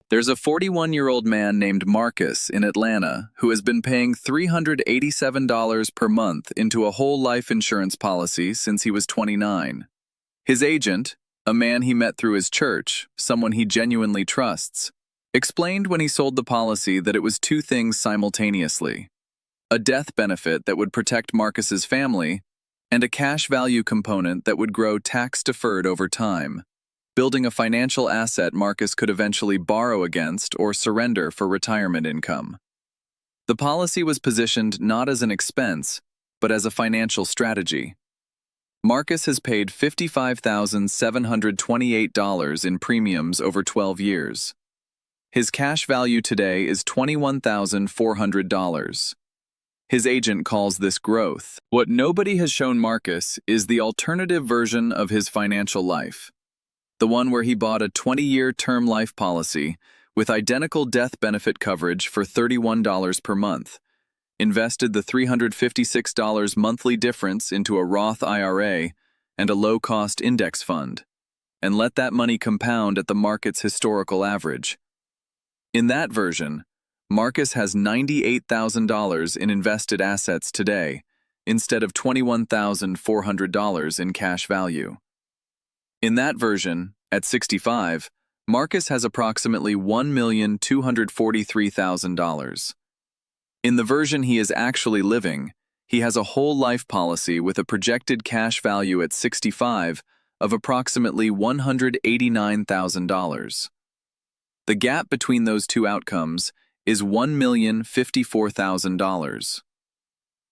There's a 41-year-old man named Marcus in Atlanta who has been paying $387 per month into a whole life insurance policy since he was 29. His agent, a man he met through his church, someone he genuinely trusts, explained when he sold the policy that it was two things simultaneously: a death benefit that would protect Marcus's family and a cash value component that would grow tax-deferred over time, building a financial asset Marcus could eventually borrow against or surrender for retirement income. The policy was positioned not as an expense, but as a financial strategy. Marcus has paid $55,728 in premiums over 12 years. His cash value today is $21,400. His agent calls this growth. What nobody has shown Marcus is the alternative version of his financial life. The one where he bought a 20-year term life policy with identical death benefit coverage for $31 per month, invested the $356 monthly difference into a Roth IRA and a low-cost index fund, and let that money compound at the market's historical average. In that version, Marcus has $98,000 in invested assets today, instead of $21,400 in cash value. In that version, at 65, Marcus has approximately $1,243,000. In the version he is actually living, he has a whole life policy with a projected cash value at 65 of approximately $189,000. The gap between those two outcomes is $1,054,000.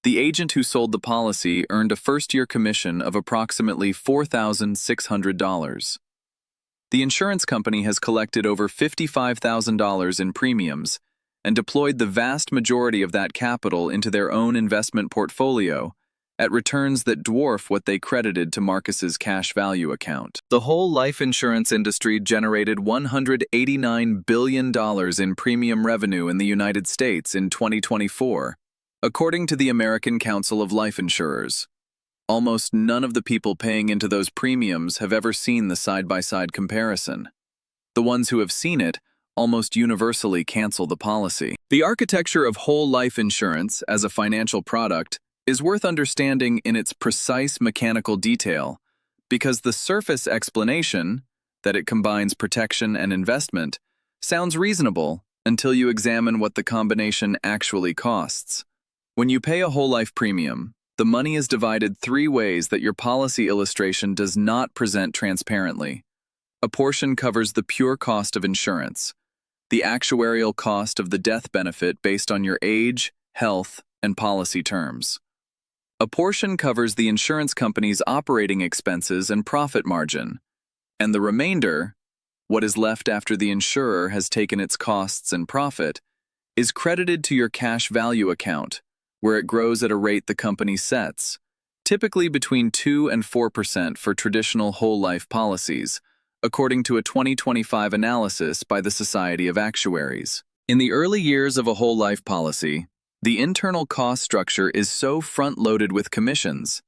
The agent who sold the policy earned a first-year commission of approximately $4,600. The insurance company has collected over $55,000 in premiums and deployed the vast majority of that capital into their own investment portfolio at returns that dwarf what they credited to Marcus's cash value account. The whole life insurance industry generated $189 billion in premium revenue in the United States in 2024, according to the American Council of Life Insurers. Almost none of the people paying into those premiums have ever seen the side-by-side comparison. The ones who have seen it almost universally cancel the policy. The architecture of whole life insurance as a financial product is worth understanding in its precise mechanical detail, because the surface explanation, that it combines protection and investment, sounds reasonable until you examine what the combination actually costs. When you pay a whole life premium, the money is divided three ways that your policy illustration does not present transparently. A portion covers the pure cost of insurance, the actuarial cost of the death benefit based on your age, health, and policy terms. A portion covers the insurance company's operating expenses and profit margin, and the remainder, what is left after the insurer has taken its costs and profit, is credited to your cash value account, where it grows at a rate the company sets, typically between 2 and 4% for traditional whole life policies, according to a 2025 analysis by the Society of Actuaries. In the early years of a whole life policy, the internal cost structure is so front-loaded with commissions.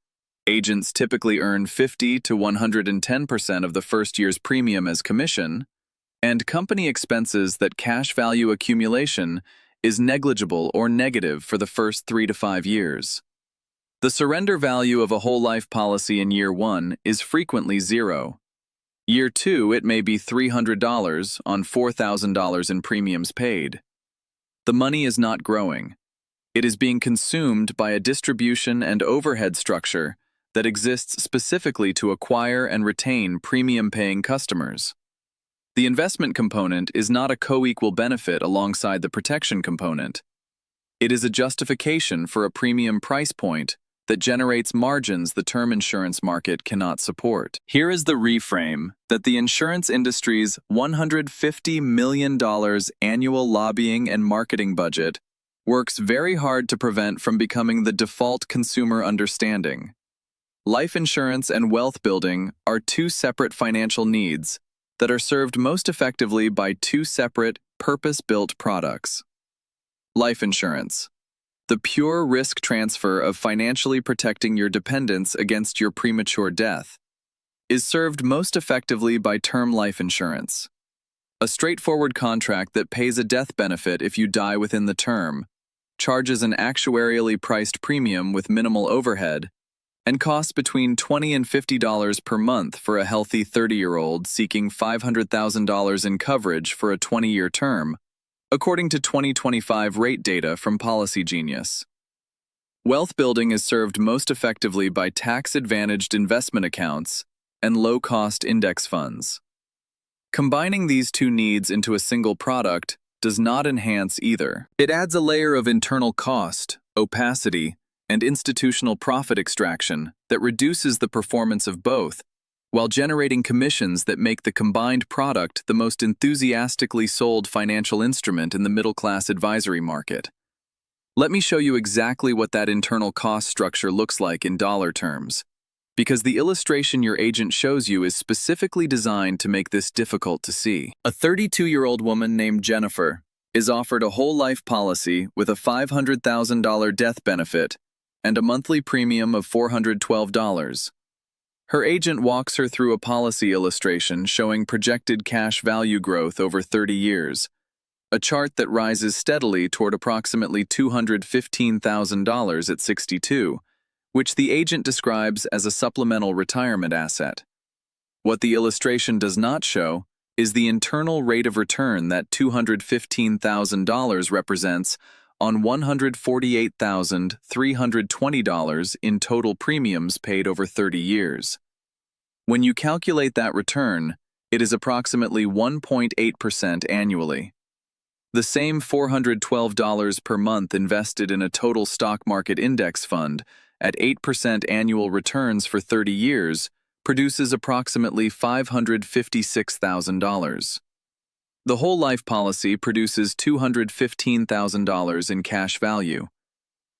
Agents typically earn 50 to 110% of the first year's premium as commission, and company expenses that cash value accumulation is negligible or negative for the first 3 to 5 years. The surrender value of a whole life policy in year 1 is frequently zero. Year 2, it may be $300 on $4,000 in premiums paid. The money is not growing. It is being consumed by a distribution and overhead structure that exists specifically to acquire and retain premium-paying customers. The investment component is not a co-equal benefit alongside the protection component. It is a justification for a premium price point that generates margins the term insurance market cannot support. Here is the reframe that the insurance industry's $150 million annual lobbying and marketing budget works very hard to prevent from becoming the default consumer understanding. Life insurance and wealth building are two separate financial needs that are served most effectively by two separate, purpose-built products. Life insurance, the pure risk transfer of financially protecting your dependents against your premature death, is served most effectively by term life insurance. a straightforward contract that pays a death benefit if you die within the term, charges an actuarially priced premium with minimal overhead, and costs between $20 and $50 per month for a healthy 30-year-old seeking $500,000 in coverage for a 20-year term, according to 2025 rate data from Policy Genius. Wealth building is served most effectively by tax-advantaged investment accounts and low-cost index funds. Combining these two needs into a single product does not enhance either. It adds a layer of internal cost, opacity, and institutional profit extraction that reduces the performance of both, while generating commissions that make the combined product the most enthusiastically sold financial instrument in the middle-class advisory market. Let me show you exactly what that internal cost structure looks like in dollar terms, because the illustration your agent shows you is specifically designed to make this difficult to see. A 32-year-old woman named Jennifer is offered a whole life policy with a $500,000 death benefit and a monthly premium of $412. Her agent walks her through a policy illustration showing projected cash value growth over 30 years, a chart that rises steadily toward approximately $215,000 at 62, which the agent describes as a supplemental retirement asset. What the illustration does not show is the internal rate of return that $215,000 represents on $148,320 in total premiums paid over 30 years. When you calculate that return, it is approximately 1.8% annually. The same $412 per month invested in a total stock market index fund at 8% annual returns for 30 years produces approximately $556,000. The whole life policy produces $215,000 in cash value.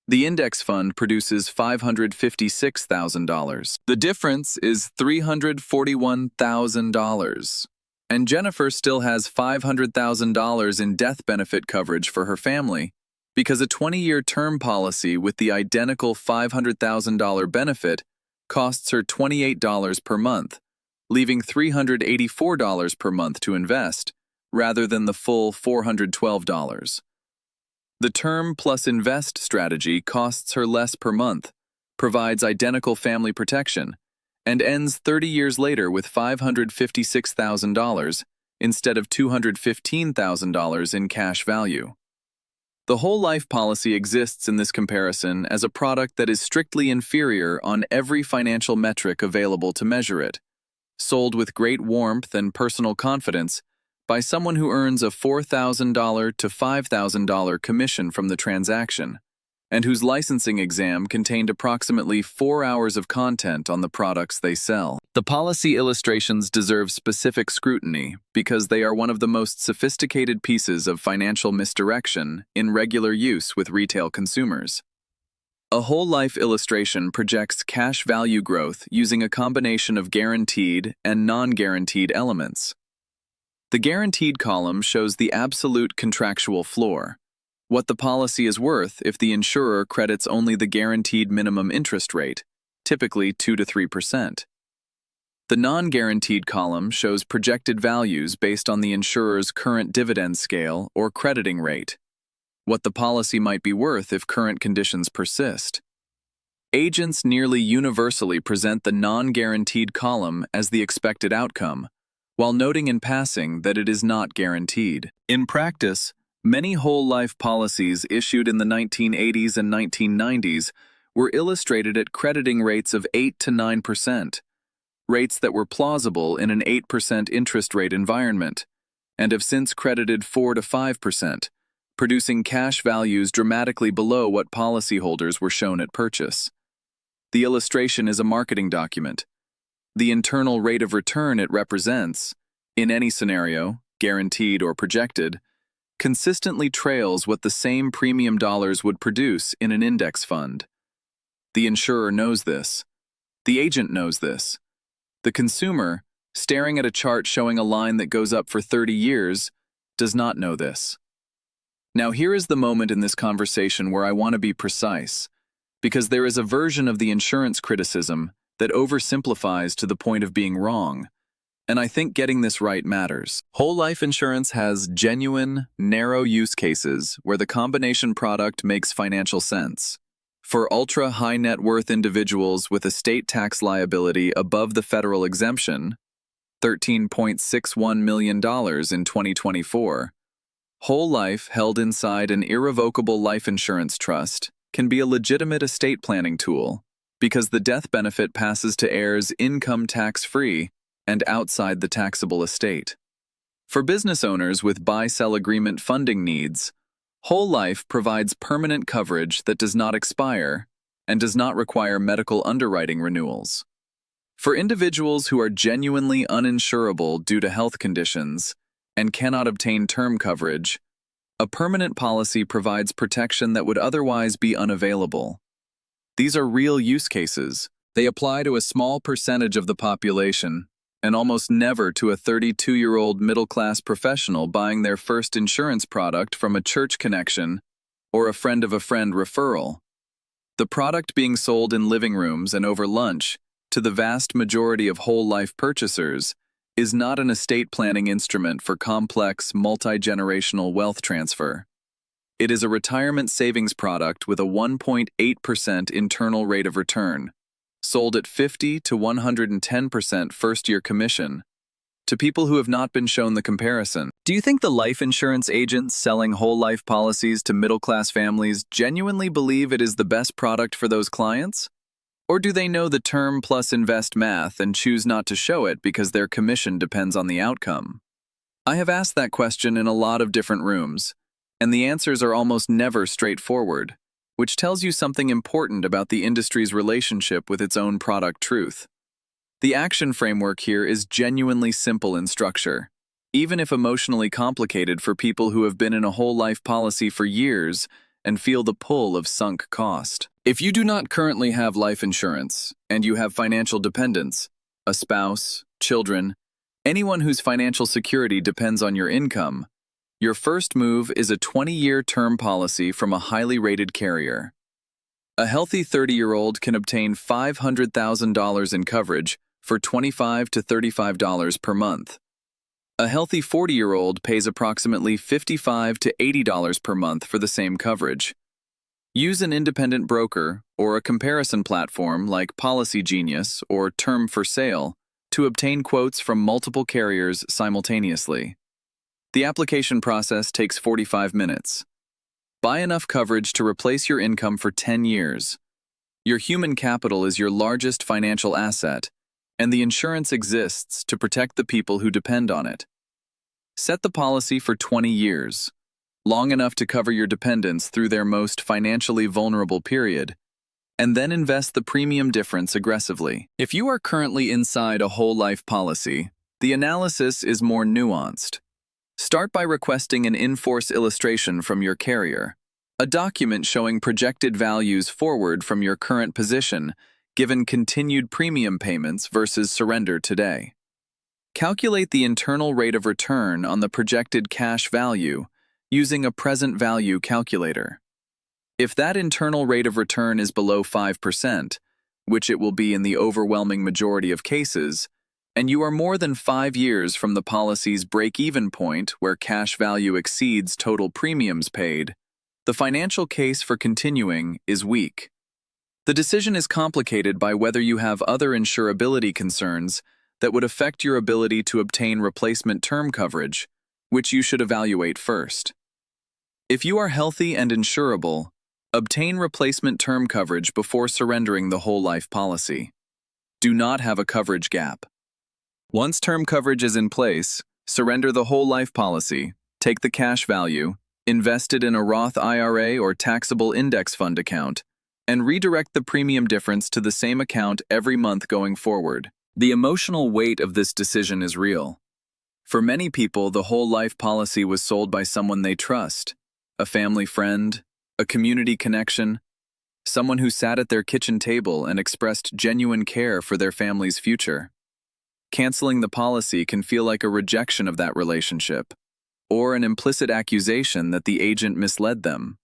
The index fund produces $556,000. The difference is $341,000. And Jennifer still has $500,000 in death benefit coverage for her family because a 20-year term policy with the identical $500,000 benefit costs her $28 per month, leaving $384 per month to invest, rather than the full $412. The term plus invest strategy costs her less per month, provides identical family protection, and ends 30 years later with $556,000 instead of $215,000 in cash value. The whole life policy exists in this comparison as a product that is strictly inferior on every financial metric available to measure it, sold with great warmth and personal confidence by someone who earns a $4,000 to $5,000 commission from the transaction, and whose licensing exam contained approximately 4 hours of content on the products they sell. The policy illustrations deserve specific scrutiny because they are one of the most sophisticated pieces of financial misdirection in regular use with retail consumers. A whole life illustration projects cash value growth using a combination of guaranteed and non-guaranteed elements. The guaranteed column shows the absolute contractual floor, what the policy is worth if the insurer credits only the guaranteed minimum interest rate, typically 2 to 3%. The non-guaranteed column shows projected values based on the insurer's current dividend scale or crediting rate, what the policy might be worth if current conditions persist. Agents nearly universally present the non-guaranteed column as the expected outcome, while noting in passing that it is not guaranteed. In practice, many whole life policies issued in the 1980s and 1990s were illustrated at crediting rates of 8 to 9%, rates that were plausible in an 8% interest rate environment, and have since credited 4 to 5%, producing cash values dramatically below what policyholders were shown at purchase. The illustration is a marketing document. The internal rate of return it represents, in any scenario, guaranteed or projected, consistently trails what the same premium dollars would produce in an index fund. The insurer knows this. The agent knows this. The consumer, staring at a chart showing a line that goes up for 30 years, does not know this. Now here is the moment in this conversation where I want to be precise, because there is a version of the insurance criticism that oversimplifies to the point of being wrong, and I think getting this right matters. Whole life insurance has genuine, narrow use cases where the combination product makes financial sense. For ultra-high net worth individuals with estate tax liability above the federal exemption, $13.61 million in 2024, whole life held inside an irrevocable life insurance trust can be a legitimate estate planning tool because the death benefit passes to heirs income tax-free and outside the taxable estate. For business owners with buy-sell agreement funding needs, whole life provides permanent coverage that does not expire and does not require medical underwriting renewals. For individuals who are genuinely uninsurable due to health conditions and cannot obtain term coverage, a permanent policy provides protection that would otherwise be unavailable. These are real use cases. They apply to a small percentage of the population and almost never to a 32-year-old middle-class professional buying their first insurance product from a church connection or a friend of a friend referral. The product being sold in living rooms and over lunch to the vast majority of whole life purchasers is not an estate planning instrument for complex, multi-generational wealth transfer. It is a retirement savings product with a 1.8% internal rate of return, sold at 50 to 110% first-year commission, to people who have not been shown the comparison. Do you think the life insurance agents selling whole life policies to middle-class families genuinely believe it is the best product for those clients? Or do they know the term plus invest math and choose not to show it because their commission depends on the outcome? I have asked that question in a lot of different rooms, and the answers are almost never straightforward, which tells you something important about the industry's relationship with its own product truth. The action framework here is genuinely simple in structure, even if emotionally complicated for people who have been in a whole life policy for years and feel the pull of sunk cost. If you do not currently have life insurance and you have financial dependents, a spouse, children, anyone whose financial security depends on your income, your first move is a 20-year term policy from a highly rated carrier. A healthy 30-year-old can obtain $500,000 in coverage for $25 to $35 per month. A healthy 40-year-old pays approximately $55 to $80 per month for the same coverage. Use an independent broker or a comparison platform like Policy Genius or Term for Sale to obtain quotes from multiple carriers simultaneously. The application process takes 45 minutes. Buy enough coverage to replace your income for 10 years. Your human capital is your largest financial asset, and the insurance exists to protect the people who depend on it. Set the policy for 20 years, long enough to cover your dependents through their most financially vulnerable period, and then invest the premium difference aggressively. If you are currently inside a whole life policy, the analysis is more nuanced. Start by requesting an in-force illustration from your carrier, a document showing projected values forward from your current position, given continued premium payments versus surrender today. Calculate the internal rate of return on the projected cash value using a present value calculator. If that internal rate of return is below 5%, which it will be in the overwhelming majority of cases, and you are more than 5 years from the policy's break-even point where cash value exceeds total premiums paid, the financial case for continuing is weak. The decision is complicated by whether you have other insurability concerns that would affect your ability to obtain replacement term coverage, which you should evaluate first. If you are healthy and insurable, obtain replacement term coverage before surrendering the whole life policy. Do not have a coverage gap. Once term coverage is in place, surrender the whole life policy, take the cash value, invest it in a Roth IRA or taxable index fund account, and redirect the premium difference to the same account every month going forward. The emotional weight of this decision is real. For many people, the whole life policy was sold by someone they trust, a family friend, a community connection, someone who sat at their kitchen table and expressed genuine care for their family's future. Canceling the policy can feel like a rejection of that relationship, or an implicit accusation that the agent misled them.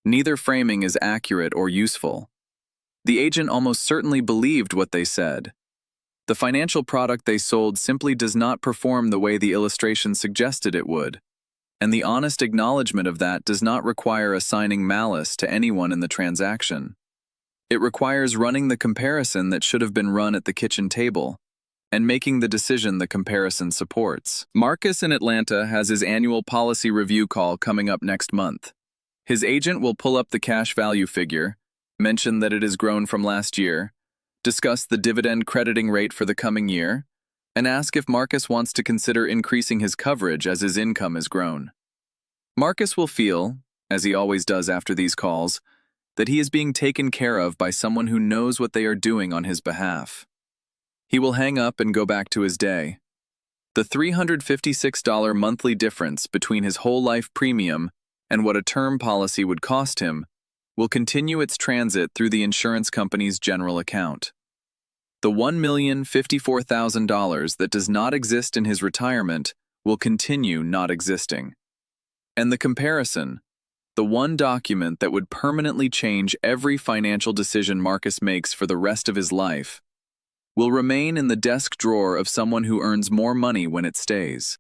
Neither framing is accurate or useful. The agent almost certainly believed what they said. The financial product they sold simply does not perform the way the illustration suggested it would, and the honest acknowledgement of that does not require assigning malice to anyone in the transaction. It requires running the comparison that should have been run at the kitchen table, and making the decision the comparison supports. Marcus in Atlanta has his annual policy review call coming up next month. His agent will pull up the cash value figure, mention that it has grown from last year, discuss the dividend crediting rate for the coming year, and ask if Marcus wants to consider increasing his coverage as his income has grown. Marcus will feel, as he always does after these calls, that he is being taken care of by someone who knows what they are doing on his behalf. He will hang up and go back to his day. The $356 monthly difference between his whole life premium and what a term policy would cost him will continue its transit through the insurance company's general account. The $1,054,000 that does not exist in his retirement will continue not existing. And the comparison, the one document that would permanently change every financial decision Marcus makes for the rest of his life, will remain in the desk drawer of someone who earns more money when it stays.